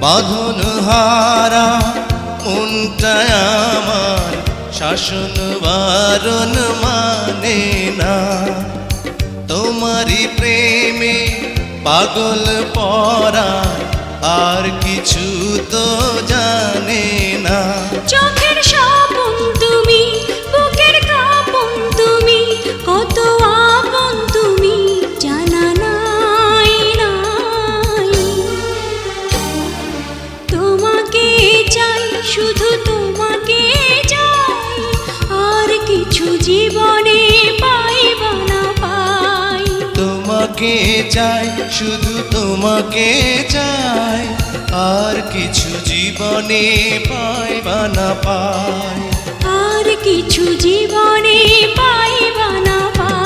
বাঁধন হারা মনটা আমার শাসন বারণ মানে না। তোমারই প্রেমে পাগল পরা আর কিছু তো জানে না। চোখের স্বপন তুমি, বুকের কাঁপন তুমি, কত আপন তুমি জানা নাই নাই। তোমাকে চাই, শুধু তোমাকে চাই, আর কিছু জীবনে পাইব না পাই। তোমাকে চাই, শুধু তোমাকে চাই, আর কিছু জীবনে পাইবা না পাই। আর কিছু জীবনে পাইব না পাই।